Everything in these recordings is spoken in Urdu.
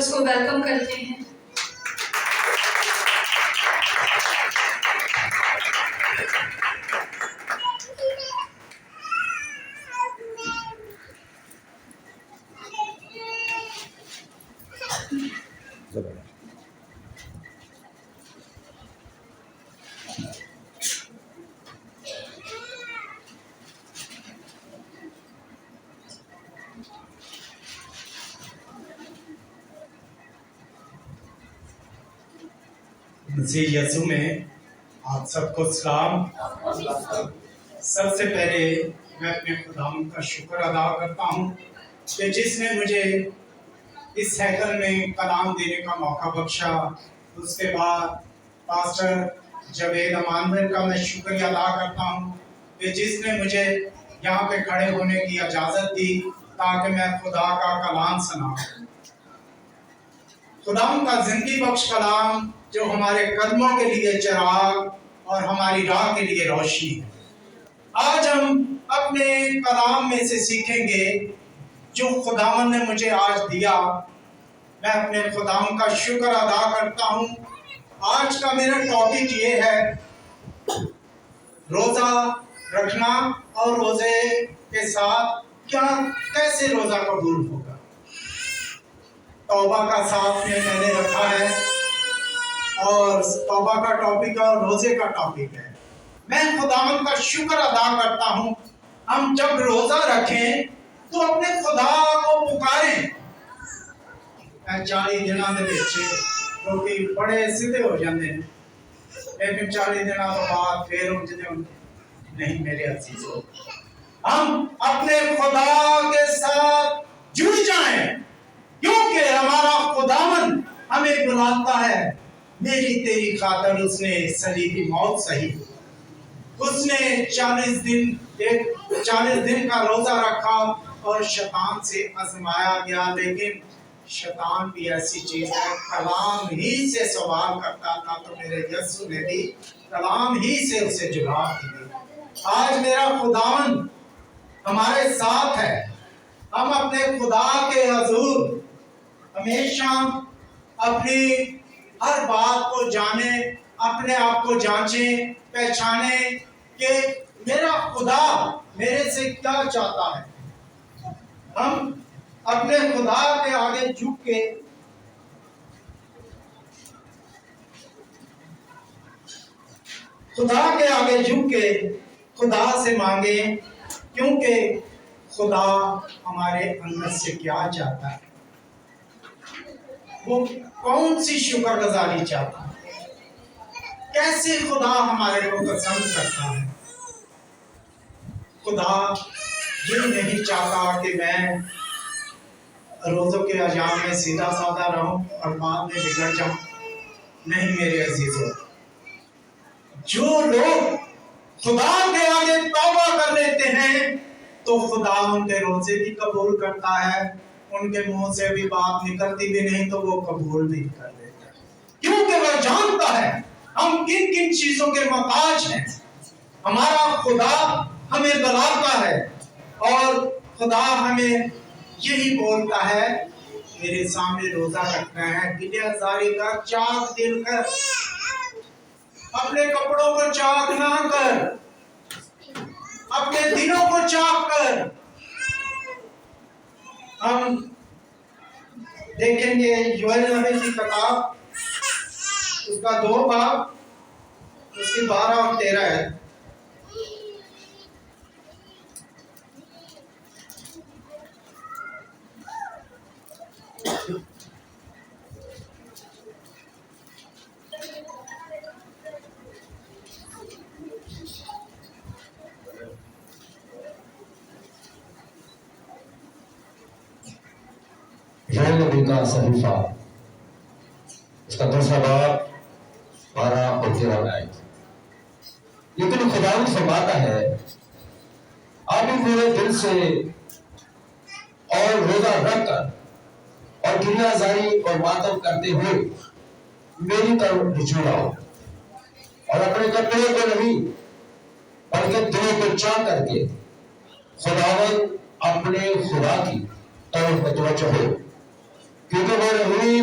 اس کو ویلکم کرتے ہیں۔ مسیح یسوع میں آپ سب کو سلام۔ سب سے پہلے میں اپنے خداوند کا شکر ادا کرتا ہوں کہ جس نے مجھے اس ہیکل میں کلام دینے کا موقع بخشا۔ اس کے بعد پاسٹر جاوید امانویل کا میں شکریہ ادا کرتا ہوں کہ جس نے مجھے یہاں پہ کھڑے ہونے کی اجازت دی تاکہ میں خدا کا کلام سناؤں۔ خداوند کا زندگی بخش کلام جو ہمارے قدموں کے لیے چراغ اور ہماری راہ کے لیے روشنی ہے۔ آج ہم اپنے کلام میں سے سیکھیں گے جو خداوند نے مجھے آج دیا۔ میں اپنے خداوند کا شکر ادا کرتا ہوں۔ آج کا میرا ٹاپک یہ ہے روزہ رکھنا اور روزے کے ساتھ کیسے روزہ قبول ہوگا۔ توبہ کا ساتھ میں نے رکھا ہے اور توبہ کا ٹاپک اور روزے کا ٹاپک ہے۔ میں خداوند کا شکر ادا کرتا ہوں۔ ہم جب روزہ رکھیں تو اپنے خدا کو پکاریں۔ 40 دنوں کے کیونکہ بڑے سیدھے ہو جاتے ہیں لیکن 40 دنوں کے بعد پھر نہیں میرے عزیزو، ہم اپنے خدا کے ساتھ جڑ جائیں کیونکہ ہمارا خداوند ہمیں بلاتا ہے۔ میری تیری خاطر اس نے صلیبی موت سہی۔ اس نے 40 دن کا روزہ رکھا اور شیطان سے آزمایا گیا، لیکن شیطان بھی ایسی چیز ہے، کلام ہی سے سوال کرتا تھا، تو میرے یسوع نے بھی کلام ہی سے اسے جواب دیا۔ آج میرا خداوند ہمارے ساتھ ہے۔ ہم اپنے خدا کے حضور ہمیشہ اپنی ہر بات کو جانیں، اپنے آپ کو جانچیں، پہچانیں کہ میرا خدا میرے سے کیا چاہتا ہے۔ ہم اپنے خدا کے آگے جھک کے خدا سے مانگیں کیونکہ خدا ہمارے اندر سے کیا چاہتا ہے، وہ کون سی شکر گزاری چاہتا ہے، کیسے خدا ہمارے کو پسند کرتا ہے۔ خدا یہ نہیں چاہتا کہ میں روزوں کے ایام میں سیدھا سادہ رہوں اور بعد میں بگڑ جاؤں۔ نہیں میرے عزیزو، جو لوگ خدا کے آگے توبہ کر لیتے ہیں تو خدا ان کے روزے بھی قبول کرتا ہے، ان کے منہ سے بھی بات نکلتی بھی نہیں تو وہ قبول بھی کر لیتا ہے، کیونکہ وہ جانتا ہے ہم کن کن چیزوں کے محتاج ہیں۔ ہمارا خدا ہمیں بلاتا ہے اور خدا ہمیں یہی بولتا ہے میرے سامنے روزہ رکھنا ہے، دل آزاری کا چاک دل کر، اپنے کپڑوں کو چاک نہ کر، اپنے دلوں کو چاک کر۔ ہم دیکھیں گے یوئیل نبی کی کتاب، اس کا 2 باب، اس کی 12 اور 13 ہے۔ یوئیل نبی کا صحیفہ، اس کا 2 باب 12 اور 13 آیت۔ لیکن خداوند فرماتا ہے آپ بھی پورے دل سے اور روزہ رکھ کر اور دنیا زاری اور ماتم کرتے ہوئے میری طرف رجوع آؤ، اور اپنے کپڑے کو نہیں بلکہ دلوں کو چاک کر کے خداوند اپنے خدا کی طرف متوجہ ہو، کیونکہ وہ رحیم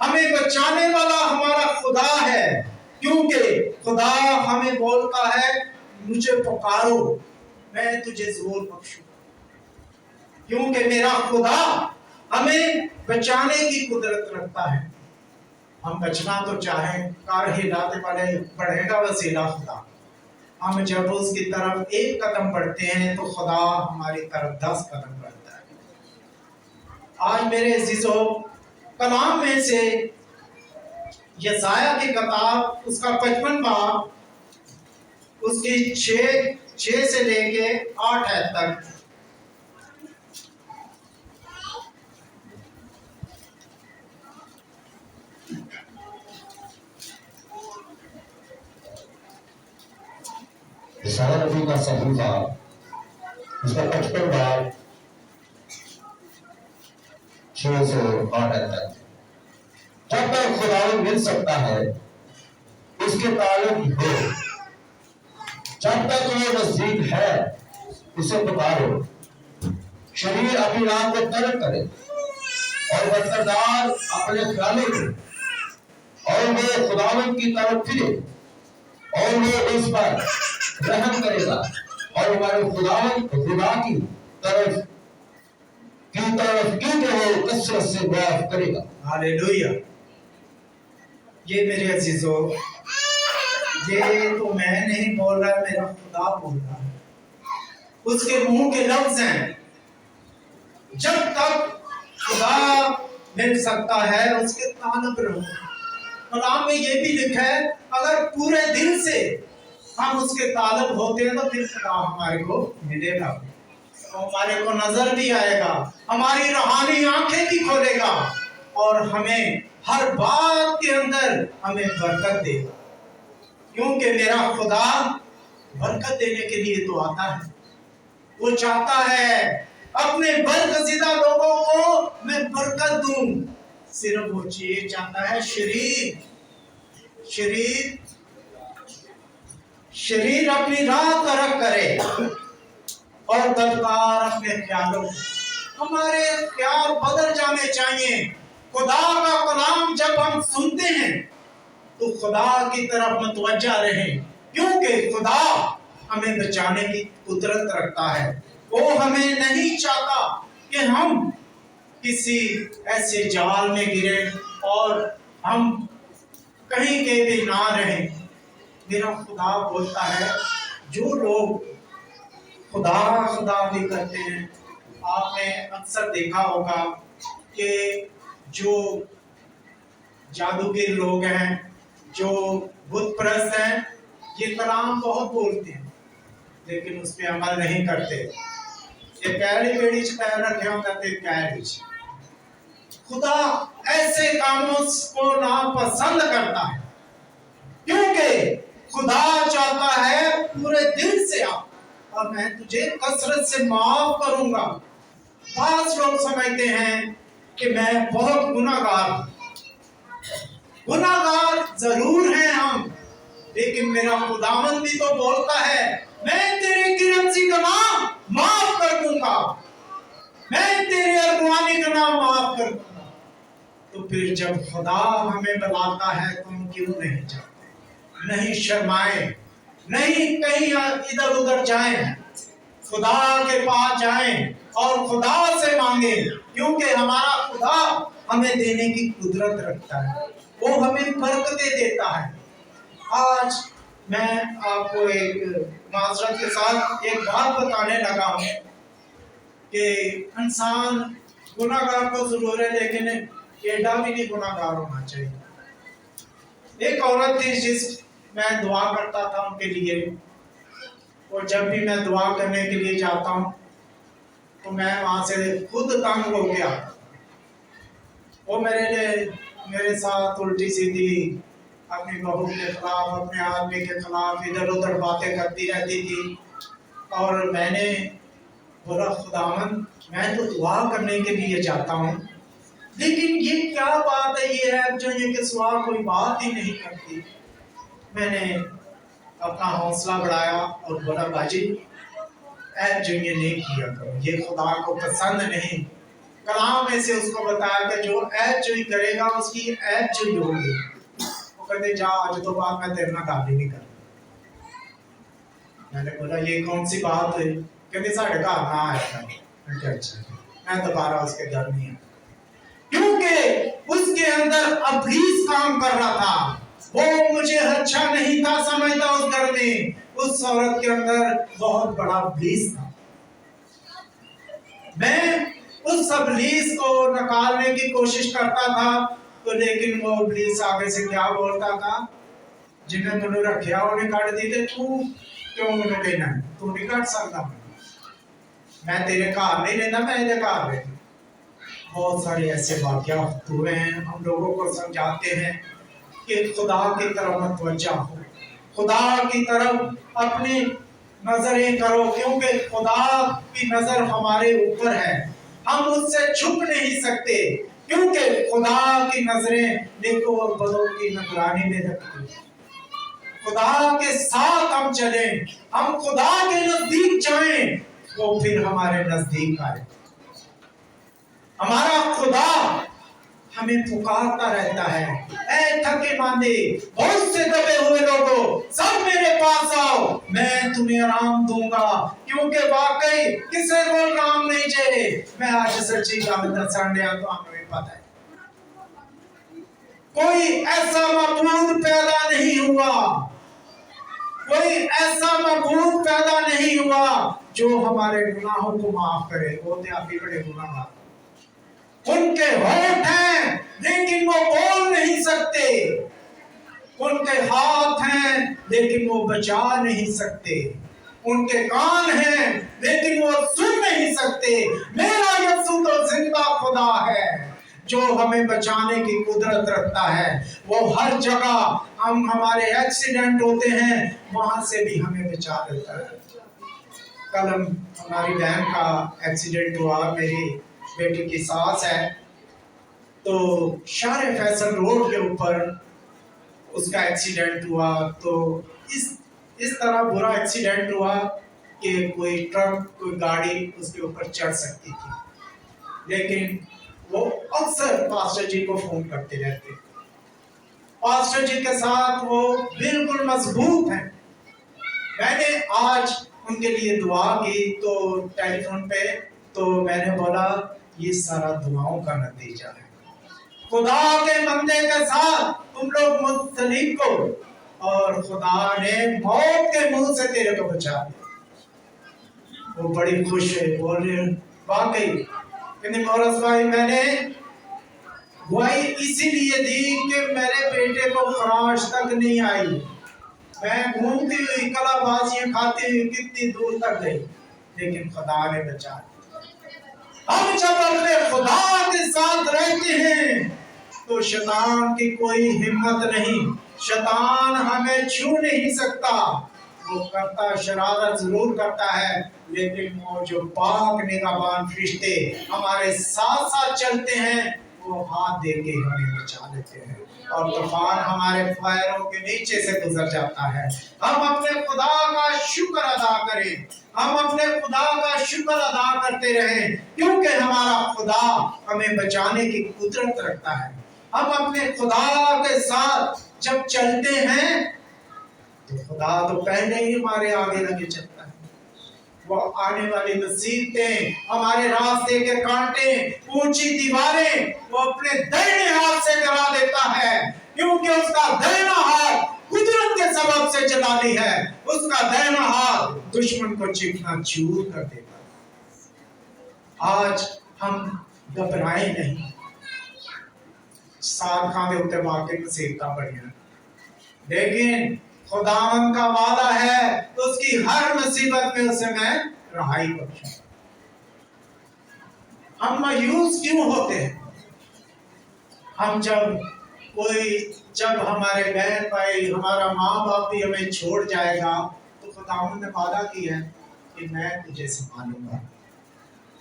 ہمیں بچانے والا ہمارا خدا ہے، کیونکہ خدا ہمیں بولتا ہے مجھے پکارو میں تجھے زور بخشوں، کیونکہ میرا خدا ہمیں بچانے کی قدرت رکھتا ہے۔ ہم بچنا تو چاہیں، کار ہلاتے والے بڑھے گا وسیلہ خدا۔ ہم جب اس کی طرف ایک قدم بڑھتے ہیں تو خدا ہماری طرف 10 قدم بڑھتا ہے۔ آج میرے عزیزو، کلام میں سے یسایہ کی کتاب اس کا 55 باب اس کی 6 سے لے کے 8 آیت تک، یسایہ نبی کا صحیفہ اس کا 55 باب 6 سے 8 آیت تک۔ جب تک خدا مل سکتا ہے اس کے تعلق ہو، جب تک وہ نزدیک ہے اسے پکارو۔ شریر اپنی راہ کو ترک کرے اور بدکردار اپنے خیالوں کو، اور وہ خداوند کی طرف پھرے اور وہ اس پر رحم کرے گا اور ہمارے خداوند خدا کی طرف کی کہ وہ کثرت سے معاف کرے گا۔ ہاللیلویہ۔ یہ میرے عزیزو، یہ تو میں نہیں بول رہا، میرا خدا بول رہا ہے، اس کے منہ کے لفظ ہیں۔ جب تک خدا مل سکتا ہے اس کے طالب رہو۔ کلام میں یہ بھی لکھا ہے اگر پورے دل سے ہم اس کے طالب ہوتے ہیں تو پھر خدا ہمارے کو ملے گا، ہمارے کو نظر بھی آئے گا، ہماری روحانی آنکھیں بھی کھولے گا اور ہمیں ہر بات کے اندر ہمیں برکت دے گا، کیونکہ میرا خدا برکت دینے کے لیے تو آتا ہے۔ وہ چاہتا ہے اپنے برگزیدہ لوگوں کو میں برکت دوں، صرف وہ چیز چاہتا ہے شریر اپنی راہ ترک کرے اور بدکار اپنے خیالوں کو۔ ہمارے خیال بدل جانے چاہیے۔ خدا کا کلام جب ہم سنتے ہیں تو خدا کی طرف متوجہ رہیں، کیونکہ خدا ہمیں بچانے کی قدرت رکھتا ہے۔ وہ ہمیں نہیں چاہتا کہ ہم کسی ایسے جال میں گریں اور ہم کہیں کے بھی نہ رہیں۔ میرا خدا بولتا ہے، جو لوگ خدا بھی کرتے ہیں، آپ نے اکثر دیکھا ہوگا کہ جو جادوگر لوگ ہیں، جو بت پرست ہیں، یہ کلام بہت بولتے ہیں لیکن اس پہ عمل نہیں کرتے۔ یہ پہلی پیڑھی پیر رکھے ہوتا تھے پہلی۔ خدا ایسے کاموں کو ناپسند کرتا ہے، کیونکہ خدا چاہتا ہے پورے دل سے آ اور میں تجھے کثرت سے معاف کروں گا۔ بعض لوگ سمجھتے ہیں کہ میں بہت گناہگار ہوں۔ گناہگار ضرور ہیں ہم، لیکن میرا خداوند بھی تو بولتا ہے میں تیرے گناہ گناہ معاف کر دوں گا، میں تیرے ارغوانی گناہ معاف کر دوں گا۔ تو پھر جب خدا ہمیں بلاتا ہے تو ہم کیوں نہیں جاتے؟ نہیں شرمائیں، نہیں کہیں ادھر ادھر جائیں، خدا کے پاس جائیں اور خدا سے مانگیں، کیونکہ ہمارا خدا ہمیں دینے کی قدرت رکھتا ہے، وہ ہمیں برکتیں دیتا ہے۔ آج میں آپ کو ایک معذرت کے ساتھ ایک بات بتانے لگا ہوں کہ انسان گناہگار تو ضرور ہے لیکن ایڈا بھی نہیں گناہگار ہونا چاہیے۔ ایک عورت تھی جس میں دعا کرتا تھا ان کے لیے، اور جب بھی میں دعا کرنے کے لیے جاتا ہوں تو میں وہاں سے خود تنگ ہو گیا۔ وہ میرے ساتھ الٹی سیدھی اپنی بہو کے خلاف، اپنے آدمی کے خلاف ادھر ادھر باتیں کرتی رہتی تھی، اور میں نے بولا خداوند میں تو دعا کرنے کے لیے جاتا ہوں لیکن یہ کیا بات ہے، یہ ہے جو یہ کہ سوا کوئی بات ہی نہیں کرتی۔ میں نے اپنا حوصلہ بڑھایا اور بولا باجی ایب جو یہ نہیں کیا کرو، یہ خدا کو پسند نہیں۔ کلام میں سے اس کو بتایا کہ جو عیب جوئی کرے گا اس کی عیب جوئی ہوگی. وہ کہتے جا آج تو بعد میں تیرے نال گل ہی نہیں کرتا. میں نے بولا یہ کون سی بات ہوئی؟ کہتے ساڑھے گھر نہ آیا تھا. میں کہا اچھا میں دوبارہ اس کے گھر نہیں آیا کیونکہ اس کے اندر ابلیس کام کر رہا تھا. وہ مجھے اچھا نہیں تھا سمجھتا اس گھر میں. اس عورت کے اندر بہت بڑا ابلیس تھا. میں اس ابلیس کو نکالنے کی کوشش کرتا تھا تو لیکن وہ ابلیس آگے سے کیا بولتا تھا؟ جنہیں تُو رکھیا انہیں کٹ دی تے تو کیوں انہیں کہنا ہے تو نہیں کٹ سکتا. میں تیرے گھر نہیں رہتا میں تیرے گھر رہتا. بہت سارے ایسے واقعات ہوئے ہیں. ہم لوگوں کو سمجھاتے ہیں کہ خدا کی طرف متوجہ ہو, خدا کی طرف اپنی نظریں کرو کیونکہ خدا کی نظر ہمارے اوپر ہے. ہم اس سے چھپ نہیں سکتے کیونکہ خدا کی نظریں نیکوں اور بدوں کی نگرانی میں رکھتی ہیں. خدا کے ساتھ ہم چلیں, ہم خدا کے نزدیک جائیں, وہ پھر ہمارے نزدیک آئے. ہمارا خدا ہمیں پکارتا رہتا ہے, اے تھکے ماندے بہت سے دبے ہوئے لوگوں سب میرے پاس آؤ میں تمہیں آرام دوں گا. کیونکہ واقعی کسے کو آرام نہیں چاہیے. میں آج سچی گل دسن دیا تو ہمیں پتہ ہے کوئی ایسا معبود پیدا نہیں ہوا, کوئی ایسا معبود پیدا نہیں ہوا جو ہمارے گناہوں کو معاف کرے. وہ تو آپ ہی بڑے گناہ گار. ان کے ہونٹ ہیں لیکن وہ بول نہیں سکتے, ان کے ہاتھ ہیں لیکن وہ بچا نہیں سکتے, ان کے کان ہیں لیکن وہ سن نہیں سکتے. میرا یسوع تو زندہ خدا ہے جو ہمیں بچانے کی قدرت رکھتا ہے. وہ ہر جگہ ہمارے ایکسیڈنٹ ہوتے ہیں وہاں سے بھی ہمیں بچا لیتا ہے. کل ہماری بہن کا ایکسیڈنٹ ہوا, میری بیٹی کی ساس ہے, تو شہر فیصل روڈ کے اوپر اس کا ایکسیڈنٹ ہوا. تو اس طرح برا ایکسیڈنٹ ہوا کہ کوئی ٹرک کوئی گاڑی اس کے اوپر چڑھ سکتی تھی, لیکن وہ اکثر پاسٹر جی کو فون کرتے رہتے. پاسٹر جی کے ساتھ وہ بالکل مضبوط ہیں. میں نے آج ان کے لیے دعا کی تو ٹیلی فون پہ, تو میں نے بولا یہ سارا دعاؤں کا نتیجہ ہے. خدا کے بندے کے ساتھ تم لوگ منسلک ہو اور خدا نے موت کے منہ سے تیرے کو بچا دیا. وہ بڑی خوش ہے, بول رہے واقعی کہ مورس بھائی میں نے گواہی اسی لیے دی کہ میرے بیٹے کو خراش تک نہیں آئی. میں گھومتی ہوئی کلا بازیاں کھاتی ہوئی کتنی دور تک گئی لیکن خدا نے بچا دیا. ہم جب اپنے خدا کے ساتھ رہتے ہیں تو شیطان کی کوئی ہمت نہیں, شیطان ہمیں چھو نہیں سکتا. وہ کرتا شرارت ضرور کرتا ہے لیکن وہ جو پاک نگہبان فرشتے ہمارے ساتھ ساتھ چلتے ہیں وہ ہاتھ دے کے ہمیں بچا لیتے ہیں اور طوفان ہمارے پیروں کے نیچے سے گزر جاتا ہے. ہم اپنے خدا کا شکر ادا کریں, ہم اپنے خدا کا شکر ادا کرتے رہیں کیونکہ ہمارا خدا ہمیں بچانے کی قدرت رکھتا ہے. ہم اپنے خدا کے ساتھ جب چلتے ہیں تو خدا تو پہلے ہی ہمارے آگے لگے چلتا ہے. وہ آنے والی مصیبتیں, ہمارے راستے کے کانٹے, اونچی دیواریں وہ اپنے دائیں ہاتھ سے گرا دیتا ہے کیونکہ اس کا دائیں ہاتھ قدرت کے سبب سے جلالی ہے. اس کا دائیں ہاتھ دشمن کو چکنا چور کر دیتا ہے. آج ہم گھبرائیں نہیں. سال کھاں دے ہوتے واقعی مصیبتاں بڑی ہیں لیکن خداوند کا وعدہ ہے اس کی ہر مصیبت میں اسے میں رہائی بخشوں. ہم مایوس کیوں ہوتے ہیں؟ ہم جب ہمارے بہن بھائی ہمارا ماں باپ بھی ہمیں چھوڑ جائے گا تو خداوند نے وعدہ کیا ہے کہ میں تجھے سنبھالوں گا.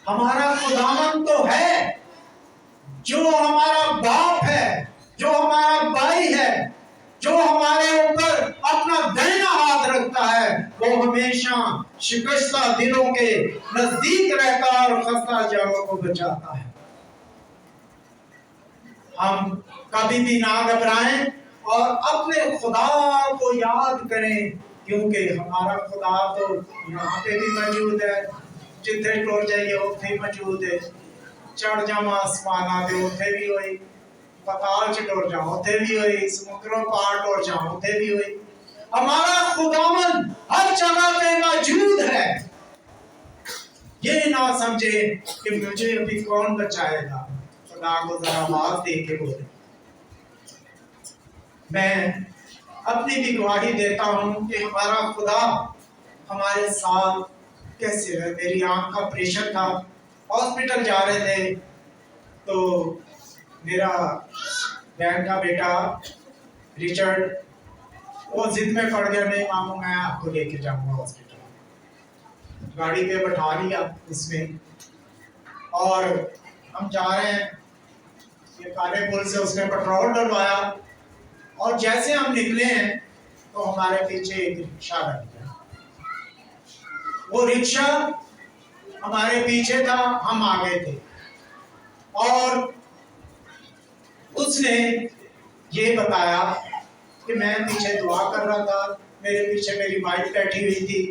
ہمارا خداوند تو ہے جو ہمارا باپ ہے, جو ہمارا بھائی ہے, جو ہمارے اوپر اپنا دائیں ہاتھ رکھتا ہے. وہ ہمیشہ شکستہ دلوں کے نزدیک رہتا ہے اور خستہ جانوں کو بچاتا ہے. ہم کبھی بھی نہ گھبرائیں اور اپنے خدا کو یاد کریں، کیونکہ ہمارا خدا تو یہاں پہ بھی موجود ہے، جتنے ٹور جائیے اتنے موجود ہے، چڑھ جاؤ آسمان دے اتنے بھی ہوئی، پتال چ ٹور جاؤ اتنے بھی ہوئی، سمندروں پار ٹور جاؤ اتنے بھی ہوئی۔ ہمارا خداوند ہر جگہ پہ موجود ہے۔ یہ نہ سمجھے کہ مجھے ابھی کون بچائے گا، خدا کو ذرا آواز دے کے بولے۔ میں اپنی بھی گواہی دیتا ہوں کہ ہمارا خدا ہمارے ساتھ کیسے ہے۔ میری آنکھ کا آپریشن تھا، ہاسپٹل جا رہے تھے تو میرا بہن کا بیٹا ریچرڈ وہ ضد میں پڑ گیا، نہیں ماموں میں آپ کو لے کے جاؤں گا ہاسپٹل۔ گاڑی پہ بٹھا لیا اس میں اور ہم جا رہے ہیں، یہ کالے پل سے اس نے پیٹرول ڈلوایا اور جیسے ہم نکلے ہیں تو ہمارے پیچھے ایک رکشہ لگ گیا۔ وہ رکشہ ہمارے پیچھے تھا، ہم آگے تھے، اور اس نے یہ بتایا کہ میں پیچھے دعا کر رہا تھا، میرے پیچھے میری وائف بیٹھی ہوئی تھی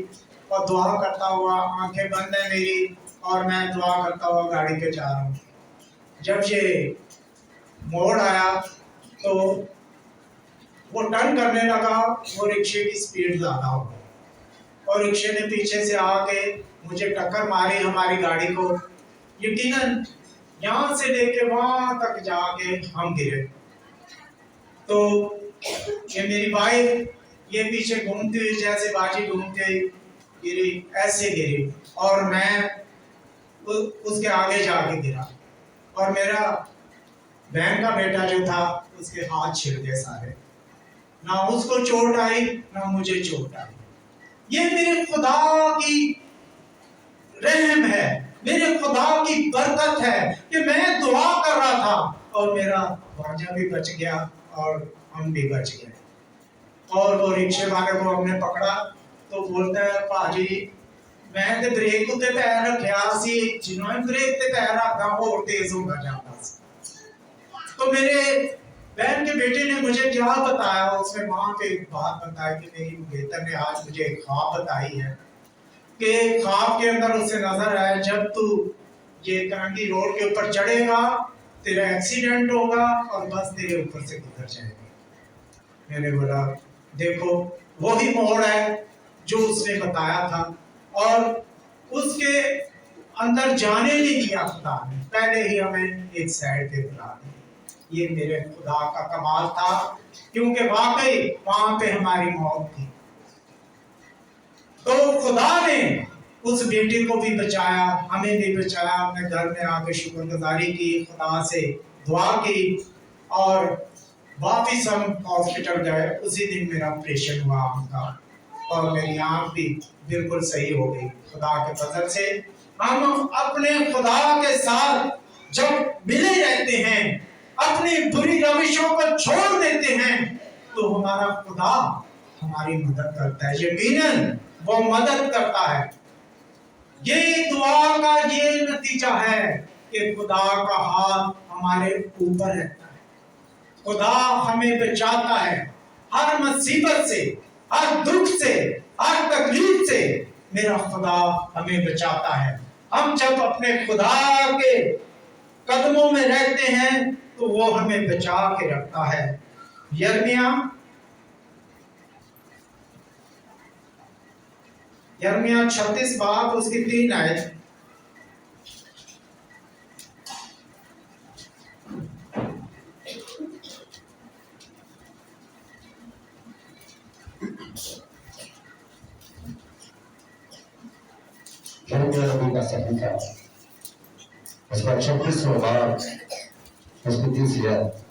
اور دعا کرتا ہوا، آنکھیں بند ہیں میری اور میں دعا کرتا ہوا گاڑی پہ جا رہا ہوں۔ جب یہ موڑ آیا تو وہ ٹرن کرنے لگا، وہ رکشے کی سپیڈ زیادہ ہو گئی اور رکشے نے پیچھے سے آ کے مجھے ٹکر ماری ہماری گاڑی کو۔ یقیناً یہاں سے لے کے وہاں تک جا کے ہم گرے۔ تو یہ میری وائف یہ پیچھے گھومتی ہوئی جیسے باجی گھومتے گری، ایسے گری اور میں اس کے آگے جا کے گرا، اور میرا بہن کا بیٹا جو تھا اس کے ہاتھ چھل گئے سارے، نہ اس کو چوٹ آئی نہ مجھے چوٹ آئی۔ یہ میرے خدا کی رحم ہے، میرے خدا کی برکت ہے کہ میں دعا کر رہا تھا اور میرا بھانجا بھی بچ گیا اور ہم بھی بچ گئے۔ اور وہ رکشے والے کو ہم نے پکڑا تو بولتا ہے، پاجی میں تے بریک تے پیر رکھیا سی، جنوں نے بریک تے پیر رکھا وہ اور تیز ہوتا جاتا سی۔ تو میرے بہن کے بیٹے نے مجھے کیا بتایا، اس نے وہاں پہ ایک بات بتائی کہ میری بہتر نے آج مجھے ایک خواب بتائی ہے کہ خواب کے اندر اسے نظر آیا جب تو یہ کرنگی روڈ کے اوپر چڑھے گا تیرا ایکسیڈنٹ ہوگا اور بس تیرے اوپر سے گزر جائے گا۔ میں نے بولا دیکھو وہی موڑ ہے جو اس نے بتایا تھا، اور اس کے اندر جانے نہیں دیا خدا نے، پہلے ہی ہمیں ایک سائڈ پہ بلا دیا۔ یہ میرے خدا کا کمال تھا، کیونکہ واقعی وہاں پہ ہماری موت تھی۔ تو خدا نے اس بیٹے کو بھی بچایا، ہمیں بھی بچایا۔ اپنے گھر میں آ کے شکر گزاری کی، خدا سے دعا کی اور واپس ہم ہاسپٹل گئے۔ اسی دن میرا آپریشن ہوا آنکھ کا اور میری آنکھ بھی بالکل صحیح ہو گئی خدا کے فضل سے۔ ہم اپنے خدا کے ساتھ جب ملے رہتے ہیں، اپنی بری روشوں کو چھوڑ دیتے ہیں، تو ہمارا خدا ہماری مدد کرتا ہے، یقیناً وہ مدد کرتا ہے۔ یہ دعا کا یہ نتیجہ ہے کہ خدا کا ہاتھ ہمارے اوپر رہتا ہے، خدا ہمیں بچاتا ہے ہر مصیبت سے، ہر دکھ سے، ہر تکلیف سے۔ میرا خدا ہمیں بچاتا ہے۔ ہم جب اپنے خدا کے قدموں میں رہتے ہیں تو وہ ہمیں بچا کے رکھتا ہے۔ یرمیہ 36 باب اس کی 3 آیت۔ یرمیہ نبی کا صحیفہ اس کا 36واں باب اس کی 30 آیت۔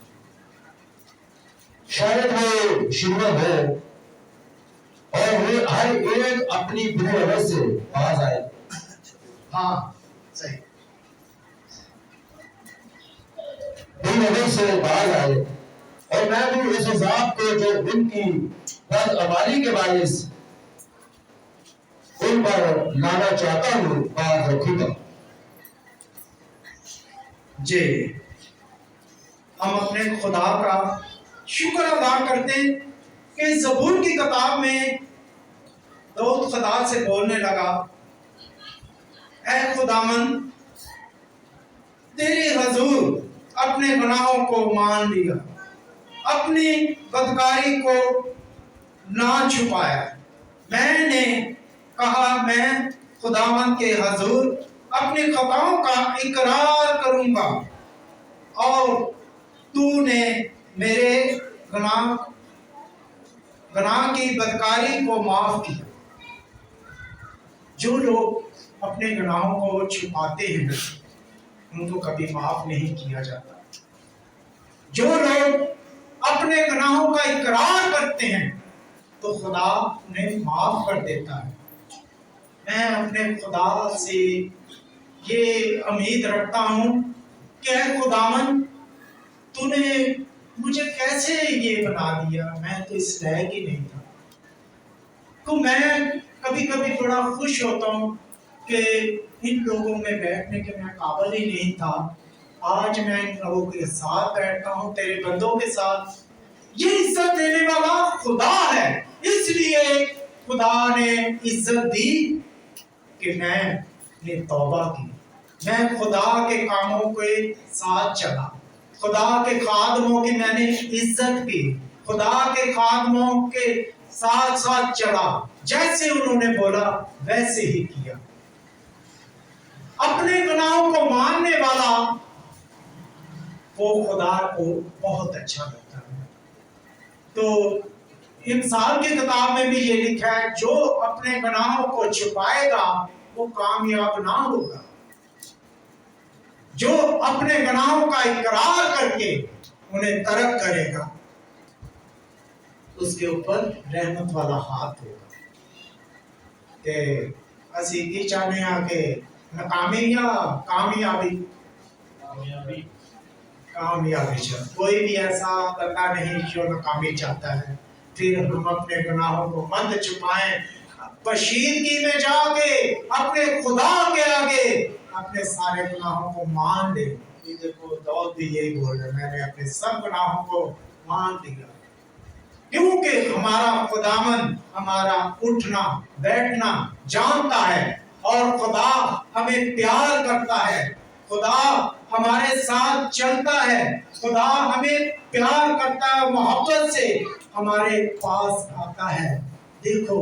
شاید وہ شدت ہو اور وہ ہر ایک اپنی بری عمل سے باز آئے۔ ہاں صحیح، بری عمل سے باز آئے، اور میں بھی اس عذاب کو جو ان کی بدعمالی کے باعث ان پر لانا چاہتا ہوں باز رکھوں گا۔ جی ہم اپنے خدا کا شکر ادا کرتے ہیں کہ زبور کی کتاب میں داؤد خدا سے بولنے لگا، اے خداوند، تیرے حضور اپنے گناہوں کو مان لیا، اپنی بدکاری کو نہ چھپایا۔ میں نے کہا میں خداوند کے حضور اپنی خطاؤں کا اقرار کروں گا، اور تو نے میرے گناہ کی بدکاری کو معاف کیا۔ جو لوگ اپنے گناہوں کو چھپاتے ہیں ان کو کبھی معاف نہیں کیا جاتا۔ جو لوگ اپنے گناہوں کا اقرار کرتے ہیں تو خدا انہیں معاف کر دیتا ہے۔ میں اپنے خدا سے یہ امید رکھتا ہوں کہ اے خداوند، تو نے مجھے کیسے یہ بنا دیا، میں تو اس لائق ہی نہیں تھا۔ تو میں کبھی کبھی بڑا خوش ہوتا ہوں کہ ان لوگوں میں بیٹھنے کے میں قابل ہی نہیں تھا، آج میں ان لوگوں کے ساتھ بیٹھتا ہوں، تیرے بندوں کے ساتھ۔ یہ عزت دینے والا خدا ہے، اس لیے خدا نے عزت دی کہ میں نے توبہ کی، میں خدا کے کاموں کے ساتھ چلا، خدا کے خادموں کی میں نے عزت کی، خدا کے خادموں کے ساتھ ساتھ چلا، جیسے انہوں نے بولا ویسے ہی کیا۔ اپنے گناہوں کو ماننے والا وہ خدا کو بہت اچھا لگتا ہے۔ تو امثال کی کتاب میں بھی یہ لکھا ہے، جو اپنے گناہوں کو چھپائے گا وہ کامیاب نہ ہوگا، جو اپنے گناہوں کا اقرار کر کے انہیں ترک کرے گا اس کے اوپر رحمت والا ہاتھ ہوگا۔ کہ اسی کی چاہنے ہاں کہ ناکامی یا کامیابی چاہتا، کوئی بھی ایسا بندہ نہیں جو ناکامی چاہتا ہے۔ پھر ہم اپنے گناہوں کو مت چھپائیں، پشیدگی میں جا کے اپنے خدا کے آگے اپنے سارے گناہوں کو مان لے۔ یہ دیکھو داؤد بھی یہی بول رہے، میں نے اپنے سب گناہوں کو مان لیا، کیونکہ ہمارا خداوند ہمارا اٹھنا بیٹھنا جانتا ہے، اور خدا ہمیں پیار کرتا ہے، خدا ہمارے ساتھ چلتا ہے، خدا ہمیں پیار کرتا ہے، محبت سے ہمارے پاس آتا ہے۔ دیکھو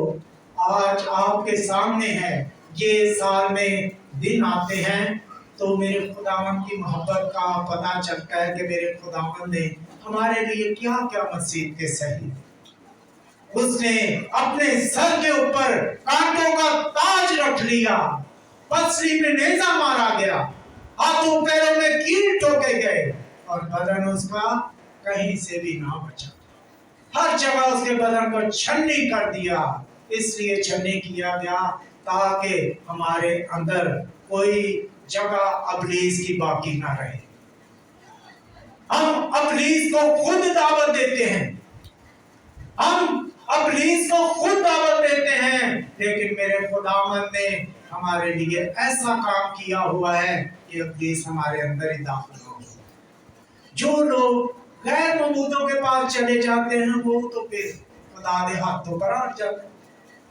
آج آپ کے سامنے ہے، یہ سال میں دن آتے ہیں تو میرے خداوند کی محبت کا پتہ چلتا ہے کہ میرے خداوند نے ہمارے لیے کیا کیا مصیبتیں سہی۔ اس نے اپنے سر کے اوپر کانٹوں کا تاج رکھ لیا، پسری میں نیزہ مارا گیا، ہاتھوں پیروں میں کیل ٹھوکے گئے، اور بدن اس کا کہیں سے بھی نہ بچا۔ ہر جگہ اس کے بدن کو چھلنی کر دیا، اس لیے چھلنی کیا گیا تاکہ ہمارے اندر کوئی جگہ ابلیس کی باقی نہ رہے۔ ہم ابلیس کو خود دعوت دیتے ہیں، ہم ابلیس کو خود دعوت دیتے ہیں، لیکن میرے خداوند نے ہمارے لیے ایسا کام کیا ہوا ہے کہ ابلیس ہمارے اندر ہی داخل ہو۔ جو لوگ غیر معبودوں کے پاس چلے جاتے ہیں وہ تو پھر خدا کے ہاتھوں پر ہٹ جاتے ہیں،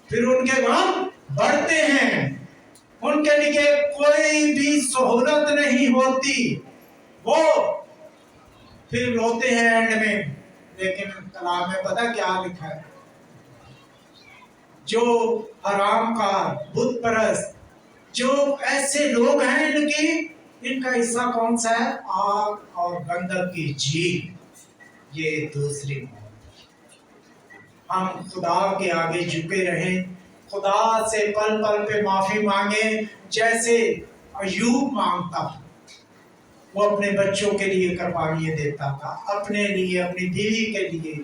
پھر ان کے غم بڑھتے ہیں، ان کے لیے کوئی بھی سہولت نہیں ہوتی، وہ پھر روتے ہیں اینڈ میں۔ لیکن کلام میں پتہ کیا لکھا ہے؟ جو حرام کار، بت پرست، جو ایسے لوگ ہیں ان کا حصہ کون سا ہے؟ آگ اور گندک کی جھیل، یہ دوسری موت۔ ہم خدا کے آگے جھکے رہیں، خدا سے پل پل پہ معافی مانگیں، جیسے ایوب مانگتا تھا۔ وہ اپنے بچوں کے لیے قربانیاں دیتا تھا، اپنے لیے، اپنی بیوی کے لیے۔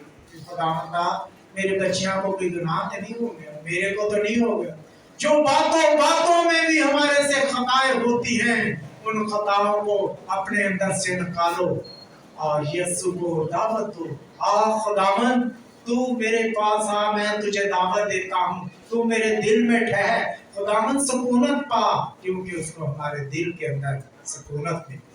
خدا مانگا میرے بچیاں کو کوئی گناہ تو نہیں ہو گیا، میرے کو تو نہیں ہو گیا۔ جو باتوں میں بھی ہمارے سے خطائیں ہوتی ہیں، ان خطاؤں کو اپنے اندر سے نکالو اور یسوع کو دعوت دو۔ آ خداوند، تو میرے پاس آ، میں تجھے دعوت دیتا ہوں، تو میرے دل میں ٹھہر۔ خداوند سکونت پا، کیونکہ اس کو ہمارے دل کے اندر سکونت ملتی۔